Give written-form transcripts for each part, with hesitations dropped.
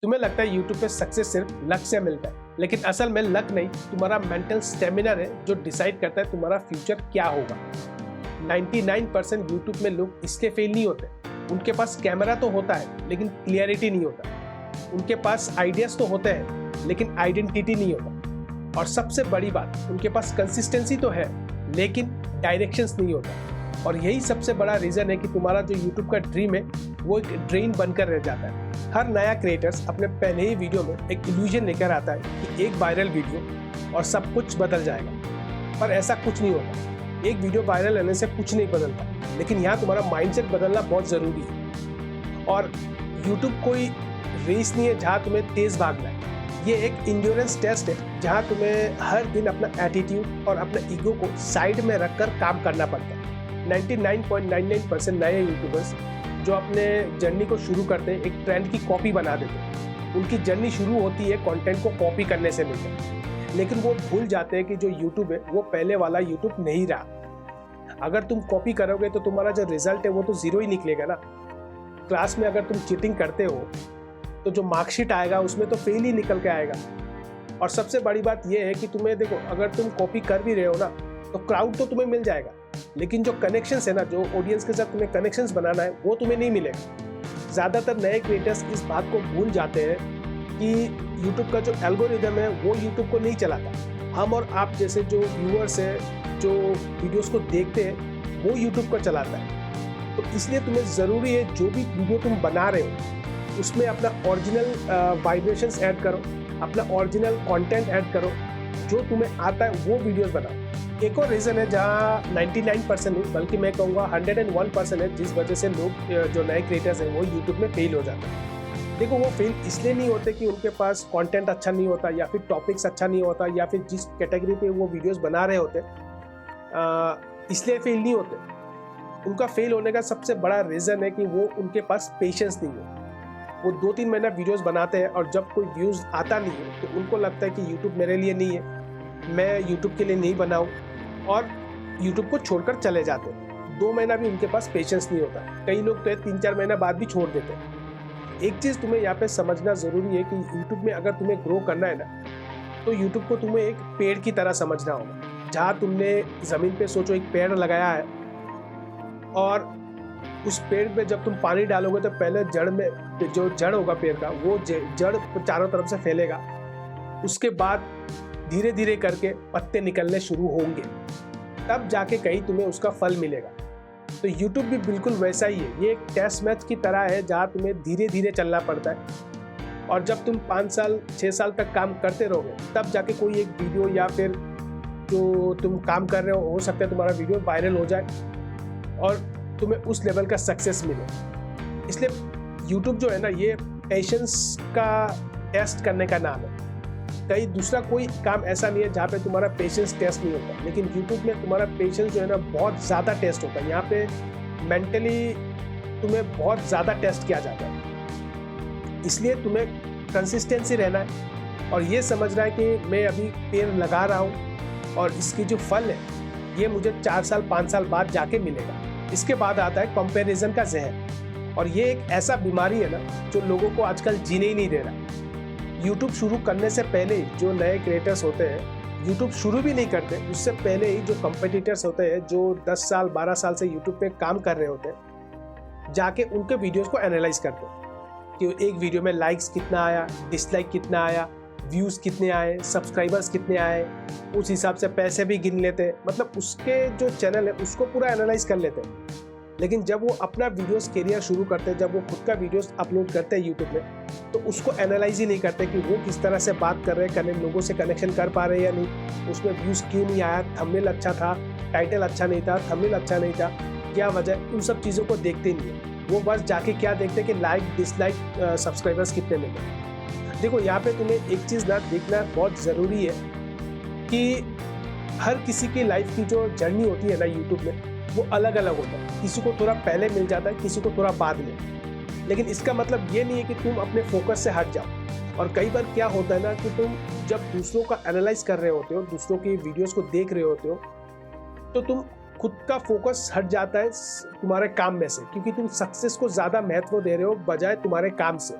तुम्हें लगता है यूट्यूब पे सक्सेस सिर्फ लक से मिलता है, लेकिन असल में लक नहीं, तुम्हारा मेंटल स्टेमिना है जो डिसाइड करता है तुम्हारा फ्यूचर क्या होगा। 99% यूट्यूब में लोग इसलिए फेल नहीं होते। उनके पास कैमरा तो होता है लेकिन क्लियरिटी नहीं होता। उनके पास आइडियाज तो होते हैं लेकिन आइडेंटिटी नहीं होता। और सबसे बड़ी बात, उनके पास कंसिस्टेंसी तो है लेकिन डायरेक्शंस नहीं होता। और यही सबसे बड़ा रीज़न है कि तुम्हारा जो यूट्यूब का ड्रीम है वो एक ड्रेन बनकर रह जाता है। हर नया क्रिएटर्स अपने पहले ही वीडियो में एक इल्यूजन लेकर आता है कि एक वायरल वीडियो और सब कुछ बदल जाएगा, पर ऐसा कुछ नहीं होता। एक वीडियो वायरल होने से कुछ नहीं बदलता, लेकिन यहाँ तुम्हारा माइंडसेट बदलना बहुत ज़रूरी है। और यूट्यूब कोई रेस नहीं है जहाँ तुम्हें तेज़ भागना है। ये एक इंड्योरेंस टेस्ट है जहाँ तुम्हें हर दिन अपना एटीट्यूड और अपने ईगो को साइड में रखकर काम करना पड़ता है। 99.99% नए यूट्यूबर्स जो अपने जर्नी को शुरू करते हैं एक ट्रेंड की कॉपी बना देते हैं। उनकी जर्नी शुरू होती है कंटेंट को कॉपी करने से लेकर, लेकिन वो भूल जाते हैं कि जो यूट्यूब है वो पहले वाला यूट्यूब नहीं रहा। अगर तुम कॉपी करोगे तो तुम्हारा जो रिजल्ट है वो तो ज़ीरो ही निकलेगा ना। क्लास में अगर तुम चीटिंग करते हो तो जो मार्कशीट आएगा उसमें तो फेल ही निकल के आएगा। और सबसे बड़ी बात यह है कि तुम्हें देखो, अगर तुम कॉपी कर भी रहे हो ना तो क्राउड तो तुम्हें मिल जाएगा, लेकिन जो कनेक्शंस है ना, जो ऑडियंस के साथ तुम्हें कनेक्शंस बनाना है वो तुम्हें नहीं मिलेगा। ज़्यादातर नए क्रिएटर्स इस बात को भूल जाते हैं कि यूट्यूब का जो एल्गोरिदम है वो यूट्यूब को नहीं चलाता। हम और आप जैसे जो व्यूअर्स हैं, जो वीडियोस को देखते हैं, वो यूट्यूब को चलाता है। तो इसलिए तुम्हें ज़रूरी है जो भी वीडियो तुम बना रहे हो उसमें अपना ओरिजिनल वाइब्रेशंस ऐड करो, अपना ओरिजिनल कंटेंट ऐड करो, जो तुम्हें आता है वो वीडियोस बनाओ। एक और रीज़न है जहाँ 99% नहीं बल्कि मैं कहूँगा 101% है जिस वजह से लोग जो नए क्रिएटर्स हैं वो यूट्यूब में फेल हो जाते हैं। देखो, वो फेल इसलिए नहीं होते कि उनके पास कंटेंट अच्छा नहीं होता या फिर टॉपिक्स अच्छा नहीं होता या फिर जिस कैटेगरी पे वो वीडियोस बना रहे होते इसलिए फेल नहीं होते। उनका फेल होने का सबसे बड़ा रीज़न है कि वो उनके पास पेशेंस नहीं है। वो 2-3 महीना वीडियोस बनाते हैं और जब कोई व्यूज़ आता नहीं है तो उनको लगता है कि यूट्यूब मेरे लिए नहीं है, मैं यूट्यूब के लिए नहीं बनाऊँ, और यूट्यूब को छोड़कर चले जाते हैं। 2 महीना भी उनके पास पेशेंस नहीं होता। कई लोग तो 3-4 महीना बाद भी छोड़ देते हैं। एक चीज़ तुम्हें यहाँ पे समझना ज़रूरी है कि यूट्यूब में अगर तुम्हें ग्रो करना है ना, तो यूट्यूब को तुम्हें एक पेड़ की तरह समझना होगा। जहाँ तुमने ज़मीन पे सोचो एक पेड़ लगाया है, और उस पेड़ पे जब तुम पानी डालोगे तो पहले जड़ में जो जड़ होगा पेड़ का वो जड़ चारों तरफ से फैलेगा। उसके बाद धीरे धीरे करके पत्ते निकलने शुरू होंगे, तब जाके कहीं तुम्हें उसका फल मिलेगा। तो YouTube भी बिल्कुल वैसा ही है। ये एक टेस्ट मैच की तरह है जहाँ तुम्हें धीरे धीरे चलना पड़ता है। और जब तुम 5 साल 6 साल तक काम करते रहोगे तब जाके कोई एक वीडियो या फिर जो तुम काम कर रहे हो सकता है तुम्हारा वीडियो वायरल हो जाए और तुम्हें उस लेवल का सक्सेस मिले। इसलिए YouTube जो है ना, ये पेशेंस का टेस्ट करने का नाम है। कहीं दूसरा कोई काम ऐसा नहीं है जहाँ पे तुम्हारा पेशेंस टेस्ट नहीं होता, लेकिन YouTube में तुम्हारा पेशेंस जो है ना बहुत ज़्यादा टेस्ट होता है। यहाँ पे मेंटली तुम्हें बहुत ज़्यादा टेस्ट किया जाता है। इसलिए तुम्हें कंसिस्टेंसी रहना है और ये समझना है कि मैं अभी पेड़ लगा रहा हूँ और इसकी जो फल है ये मुझे 4 साल 5 साल बाद जाके मिलेगा। इसके बाद आता है कंपैरिजन का जहर, और ये एक ऐसा बीमारी है ना जो लोगों को आजकल जीने ही नहीं दे रहा। यूट्यूब शुरू करने से पहले जो नए क्रिएटर्स होते हैं, यूट्यूब शुरू भी नहीं करते उससे पहले ही जो कंपटीटर्स होते हैं, जो 10 साल 12 साल से यूट्यूब पे काम कर रहे होते हैं, जाके उनके वीडियोस को एनालाइज करते हैं कि एक वीडियो में लाइक्स कितना आया, डिसलाइक कितना आया, व्यूज़ कितने आए, सब्सक्राइबर्स कितने आए, उस हिसाब से पैसे भी गिन लेते हैं। मतलब उसके जो चैनल है उसको पूरा एनालाइज कर लेते हैं। लेकिन जब वो अपना वीडियोस कैरियर शुरू करते हैं, जब वो खुद का वीडियोस अपलोड करते हैं यूट्यूब में, तो उसको एनालाइज ही नहीं करते कि वो किस तरह से बात कर रहे हैं, लोगों से कनेक्शन कर पा रहे हैं या नहीं, उसमें व्यूज़ क्यों नहीं आया, थंबनेल अच्छा था, टाइटल अच्छा नहीं था, थंबनेल अच्छा नहीं था, क्या वजह, उन सब चीज़ों को देखते नहीं है। वो बस जाके क्या देखते हैं कि लाइक डिसलाइक सब्सक्राइबर्स कितने मिले। देखो, यहाँ पे तुम्हें एक चीज़ ना देखना बहुत ज़रूरी है कि हर किसी की लाइफ की जो जर्नी होती है ना यूट्यूब में, वो अलग अलग होता है। किसी को थोड़ा पहले मिल जाता है, किसी को थोड़ा बाद में। लेकिन इसका मतलब ये नहीं है कि तुम अपने फोकस से हट जाओ। और कई बार क्या होता है ना कि तुम जब दूसरों का एनालाइज कर रहे होते हो, दूसरों की वीडियोस को देख रहे होते हो, तो तुम खुद का फोकस हट जाता है तुम्हारे काम में से, क्योंकि तुम सक्सेस को ज़्यादा महत्व दे रहे हो बजाय तुम्हारे काम से।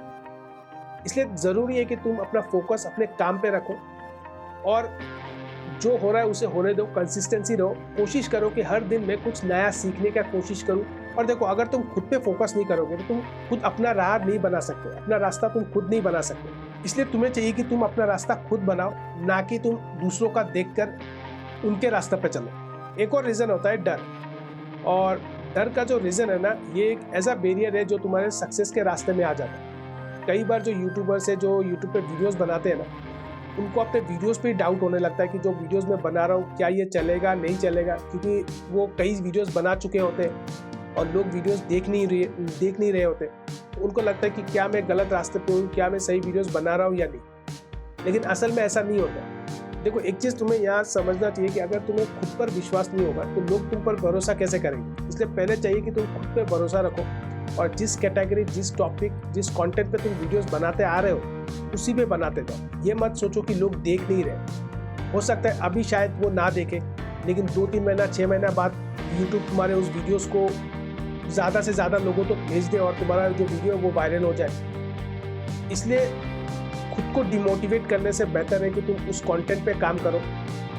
इसलिए ज़रूरी है कि तुम अपना फोकस अपने काम पे रखो और जो हो रहा है उसे होने दो, कंसिस्टेंसी रहो, कोशिश करो कि हर दिन मैं कुछ नया सीखने का कोशिश करूं। और देखो, अगर तुम खुद पे फोकस नहीं करोगे तो तुम खुद अपना राह नहीं बना सकते, अपना रास्ता तुम खुद नहीं बना सकते। इसलिए तुम्हें चाहिए कि तुम अपना रास्ता खुद बनाओ, ना कि तुम दूसरों का देखकर उनके रास्ते पे चलो। एक और रीज़न होता है डर, और डर का जो रीज़न है ना, ये एक ऐसा बैरियर है जो तुम्हारे सक्सेस के रास्ते में आ जाता है। कई बार जो यूट्यूबर्स है, जो यूट्यूब पे वीडियोस बनाते हैं ना, उनको अपने वीडियोस पे डाउट होने लगता है कि जो वीडियोस मैं बना रहा हूँ क्या ये चलेगा नहीं चलेगा, क्योंकि वो कई वीडियोस बना चुके होते हैं और लोग वीडियोस देख नहीं रहे होते। तो उनको लगता है कि क्या मैं गलत रास्ते पे हूँ, क्या मैं सही वीडियोस बना रहा हूँ या नहीं। लेकिन असल में ऐसा नहीं होता। देखो, एक चीज़ तुम्हें यहाँ समझना चाहिए कि अगर तुम्हें खुद पर विश्वास नहीं होगा तो लोग तुम पर भरोसा कैसे करेंगे। इसलिए पहले चाहिए कि तुम खुद पर भरोसा रखो और जिस कैटेगरी, जिस टॉपिक, जिस कंटेंट पे तुम वीडियोस बनाते आ रहे हो उसी पे बनाते जाओ। ये मत सोचो कि लोग देख नहीं रहे। हो सकता है अभी शायद वो ना देखे, लेकिन 2-3 महीना 6 महीना बाद यूट्यूब तुम्हारे उस वीडियोस को ज़्यादा से ज़्यादा लोगों तक भेज दे और तुम्हारा जो वीडियो है वो वायरल हो जाए। इसलिए खुद को डिमोटिवेट करने से बेहतर है कि तुम उस कंटेंट पे काम करो,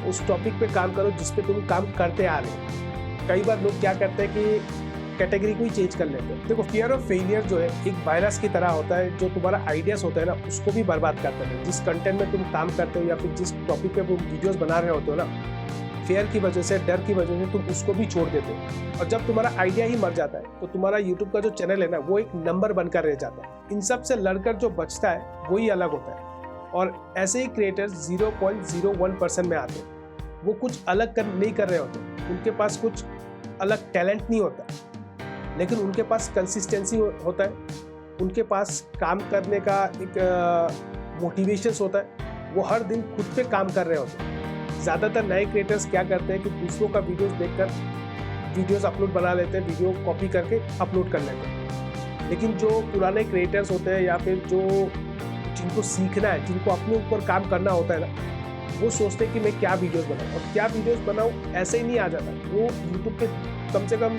उस टॉपिक पे काम करो जिस पे तुम काम करते आ रहे हो। कई बार लोग क्या करते हैं कि कैटेगरी को ही चेंज कर लेते हैं। देखो, फियर ऑफ फेलियर जो है एक वायरस की तरह होता है जो तुम्हारा आइडियाज़ होता है ना उसको भी बर्बाद करता है। जिस कंटेंट में तुम काम करते हो या फिर जिस टॉपिक पे तुम वीडियोस बना रहे होते हो ना, फेयर की वजह से, डर की वजह से तुम उसको भी छोड़ देते हो। और जब तुम्हारा आइडिया ही मर जाता है तो तुम्हारा यूट्यूब का जो चैनल है ना वो एक नंबर बनकर रह जाता है। इन सब से लड़कर जो बचता है वही अलग होता है। और ऐसे ही क्रिएटर्स 0.01% में आते हैं। वो कुछ अलग नहीं कर रहे होते, उनके पास कुछ अलग टैलेंट नहीं होता, लेकिन उनके पास कंसिस्टेंसी होता है, उनके पास काम करने का एक मोटिवेशन होता है। वो हर दिन खुद पे काम कर रहे होते हैं। ज़्यादातर नए क्रिएटर्स क्या करते हैं कि दूसरों का वीडियोस देखकर वीडियोस अपलोड बना लेते हैं, वीडियो कॉपी करके अपलोड कर लेते हैं। लेकिन जो पुराने क्रिएटर्स होते हैं या फिर जो जिनको सीखना है, जिनको अपने ऊपर काम करना होता है ना, वो सोचते हैं कि मैं क्या वीडियोस बनाऊँ और क्या वीडियोस बनाऊँ। ऐसे ही नहीं आ जाता। वो यूट्यूब पे कम से कम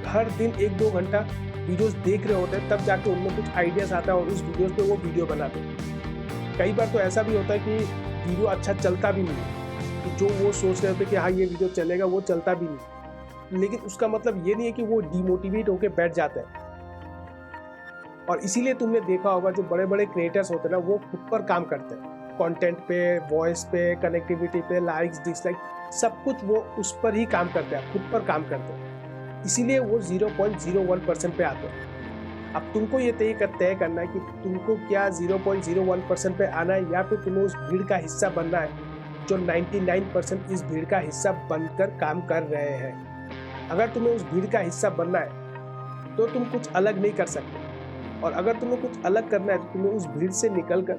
हर दिन 1-2 घंटा वीडियोस देख रहे होते हैं, तब जाके उनमें कुछ आइडियाज़ आता है और उस वीडियोस पे वो वीडियो बनाते हैं। कई बार तो ऐसा भी होता है कि वीडियो अच्छा चलता भी नहीं है, कि जो वो सोच रहे होते हैं कि हाँ ये वीडियो चलेगा, वो चलता भी नहीं। लेकिन उसका मतलब ये नहीं है कि वो डिमोटिवेट होकर बैठ जाते हैं। और इसीलिए तुमने देखा होगा जो बड़े बड़े क्रिएटर्स होते हैं ना, वो खुद पर काम करते हैं, कंटेंट पे, वॉइस पे, कनेक्टिविटी पे, लाइक्स, डिसलाइक, सब कुछ वो उस पर ही काम करते हैं, खुद पर काम करते हैं। इसीलिए वो 0.01% पे आते हैं। अब तुमको ये तय करना है कि तुमको क्या 0.01% पे आना है या फिर तुम्हें उस भीड़ का हिस्सा बनना है जो 99% इस भीड़ का हिस्सा बनकर काम कर रहे हैं। अगर तुम्हें उस भीड़ का हिस्सा बनना है तो तुम कुछ अलग नहीं कर सकते, और अगर तुम्हें कुछ अलग करना है तो तुम्हें उस भीड़ से निकलकर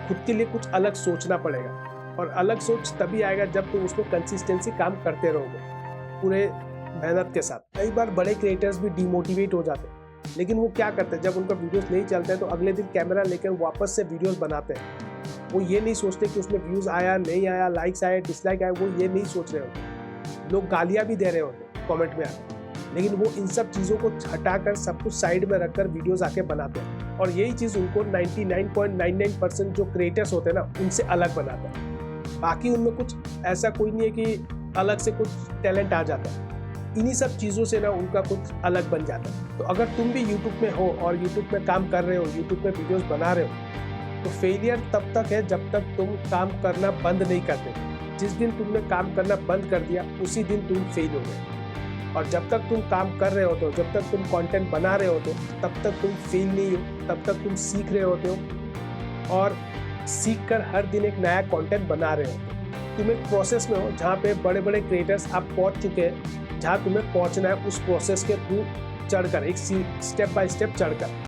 खुद के लिए कुछ अलग सोचना पड़ेगा। और अलग सोच तभी आएगा जब तुम उसमें कंसिस्टेंसी काम करते रहोगे पूरे मेहनत के साथ। कई बार बड़े क्रिएटर्स भी डिमोटिवेट हो जाते हैं, लेकिन वो क्या करते हैं, जब उनका वीडियोस नहीं चलते हैं तो अगले दिन कैमरा लेकर वापस से वीडियोस बनाते हैं। वो ये नहीं सोचते कि उसमें व्यूज़ आया नहीं आया, लाइक्स आए डिसलाइक आए, वो ये नहीं सोच रहे होते। लोग गालियाँ भी दे रहे होते कॉमेंट में आकर, लेकिन वो इन सब चीज़ों को हटाकर सब कुछ साइड में रखकर वीडियोज़ आके बनाते हैं। और यही चीज़ उनको 99.99% जो क्रिएटर्स होते हैं ना उनसे अलग बनाता है। बाकी उनमें कुछ ऐसा कोई नहीं है कि अलग से कुछ टैलेंट आ जाता है। इन्हीं सब चीज़ों से ना उनका कुछ अलग बन जाता है। तो अगर तुम भी यूट्यूब में हो और यूट्यूब में काम कर रहे हो, यूट्यूब में वीडियोस बना रहे हो, तो फेलियर तब तक है जब तक तुम काम करना बंद नहीं करते। जिस दिन तुमने काम करना बंद कर दिया उसी दिन तुम फेल हो गए। और जब तक तुम काम कर रहे होते हो, जब तक तुम कंटेंट बना रहे होते हो, तब तक तुम फेल नहीं हो, तब तक तुम सीख रहे होते हो और सीख कर हर दिन एक नया कंटेंट बना रहे हो। तुम एक प्रोसेस में हो जहाँ पे बड़े बड़े क्रिएटर्स आप पहुँच चुके हैं, जहाँ तुम्हें पहुँचना है उस प्रोसेस के थ्रू चढ़कर, एक स्टेप बाय स्टेप चढ़कर।